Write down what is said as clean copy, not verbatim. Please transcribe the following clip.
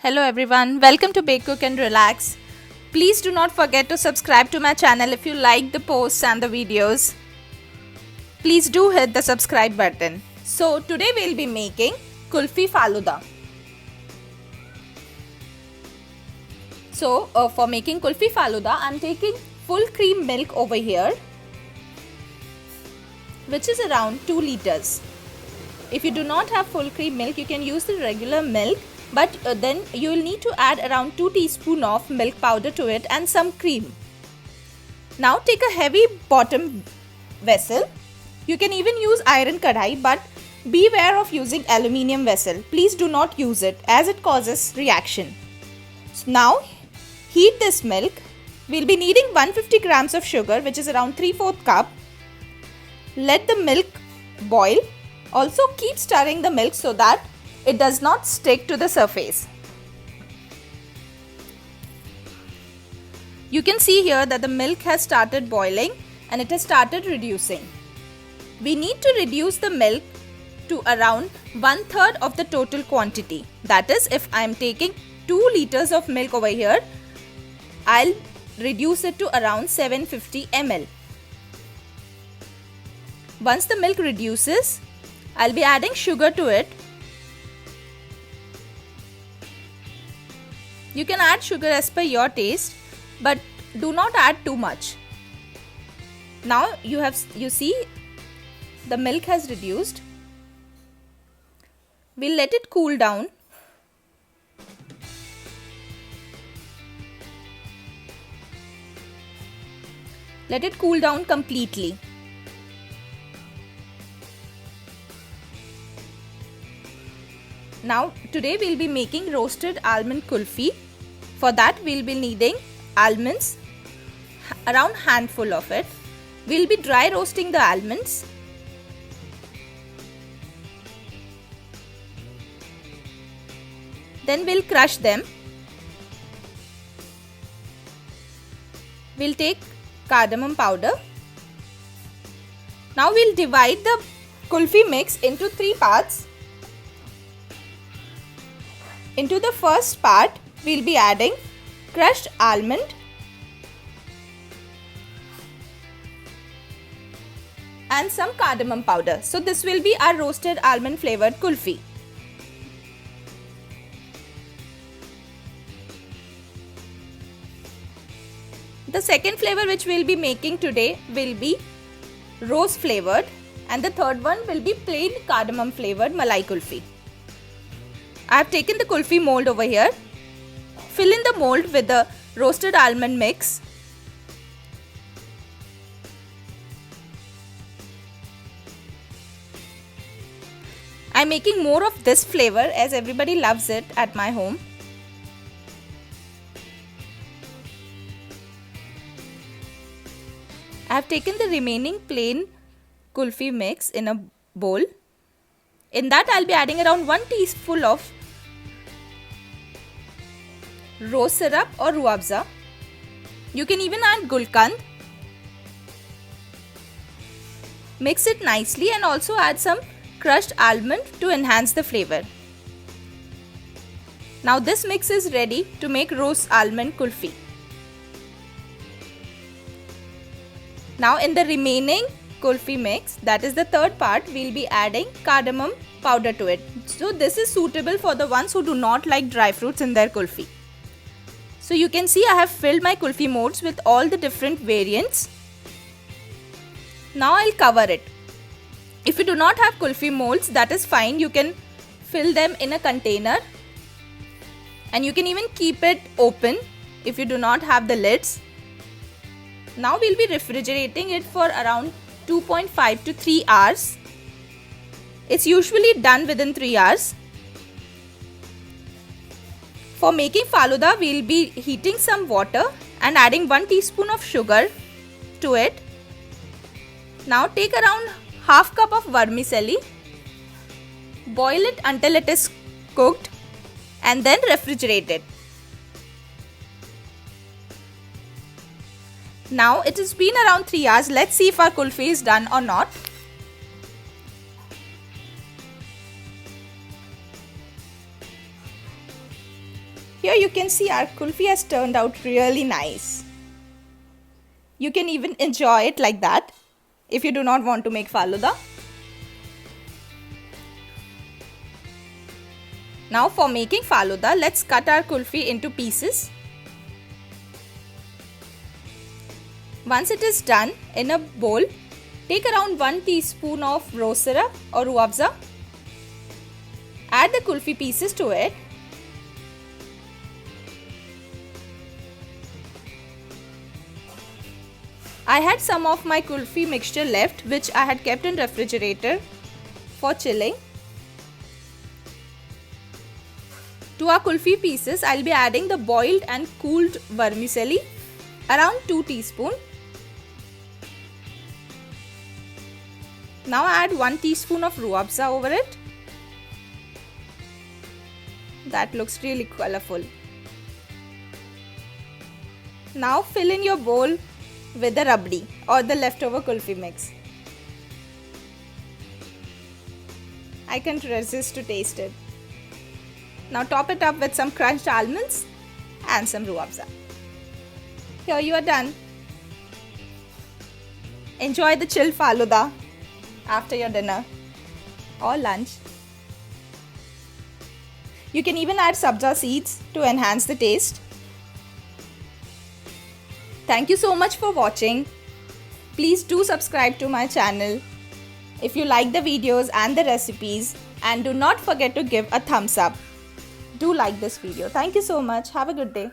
Hello everyone, welcome to Bake Cook and Relax. Please do not forget to subscribe to my channel if you like the posts and the videos. Please do hit the subscribe button. So today we'll be making Kulfi Faluda. So for making Kulfi Faluda, I'm taking full cream milk over here, which is around 2 liters. If you do not have full cream milk, you can use the regular milk. But then you will need to add around 2 teaspoons of milk powder to it and some cream. Now take a heavy bottom vessel. You can even use iron kadhai, but beware of using aluminium vessel. Please do not use it as it causes reaction. So now heat this milk. We'll be needing 150 grams of sugar, which is around 3/4 cup. Let the milk boil. Also keep stirring the milk so that it does not stick to the surface. You can see here that the milk has started boiling and it has started reducing. We need to reduce the milk to around 1/3 of the total quantity. That is, if I am taking 2 liters of milk over here, I'll reduce it to around 750 ml. Once the milk reduces, I'll be adding sugar to it. You can add sugar as per your taste, but do not add too much. Now you see the milk has reduced. We'll let it cool down. Let it cool down completely. Now today we'll be making roasted almond kulfi. For that we'll be needing almonds, around handful of it. We'll be dry roasting the almonds. Then we'll crush them. We'll take cardamom powder. Now we'll divide the kulfi mix into 3 parts. Into the first part, we'll be adding crushed almond and some cardamom powder. So this will be our roasted almond flavored kulfi. The second flavor which we'll be making today will be rose flavored, and the third one will be plain cardamom flavored malai kulfi. I have taken the kulfi mold over here. Fill in the mold with the roasted almond mix. I am making more of this flavor as everybody loves it at my home. I have taken the remaining plain kulfi mix in a bowl. In that I'll be adding around 1 teaspoon of rose syrup or ruafza. You can even add gulkand. Mix it nicely and also add some crushed almond to enhance the flavor. Now this mix is ready to make rose almond kulfi. Now in the remaining kulfi mix, that is the third part, we'll be adding cardamom powder to it. So this is suitable for the ones who do not like dry fruits in their kulfi. So you can see I have filled my kulfi molds with all the different variants. Now I'll cover it. If you do not have kulfi molds, that is fine. You can fill them in a container and you can even keep it open if you do not have the lids. Now we'll be refrigerating it for around 2.5 to 3 hours. It's usually done within 3 hours. For making faluda, we'll be heating some water and adding 1 teaspoon of sugar to it. Now take around half cup of vermicelli. Boil it until it is cooked and then refrigerate it. Now it has been around 3 hours. Let's see if our kulfi is done or not. Here you can see our kulfi has turned out really nice. You can even enjoy it like that if you do not want to make faluda. Now for making faluda, let's cut our kulfi into pieces. Once it is done, in a bowl, take around 1 teaspoon of rose syrup or ruah afza. Add the kulfi pieces to it. I had some of my kulfi mixture left which I had kept in refrigerator for chilling. To our kulfi pieces, I'll be adding the boiled and cooled vermicelli, around 2 teaspoons. Now add 1 teaspoon of ruah afza over it. That looks really colorful. Now fill in your bowl with the rabdi or the leftover kulfi mix. I can't resist to taste it. Now top it up with some crunched almonds and some ruah afza. Here you are done. Enjoy the chilled faluda after your dinner or lunch. You can even add sabza seeds to enhance the taste. Thank you so much for watching. Please do subscribe to my channel if you like the videos and the recipes, and do not forget to give a thumbs up. Do like this video. Thank you so much. Have a good day.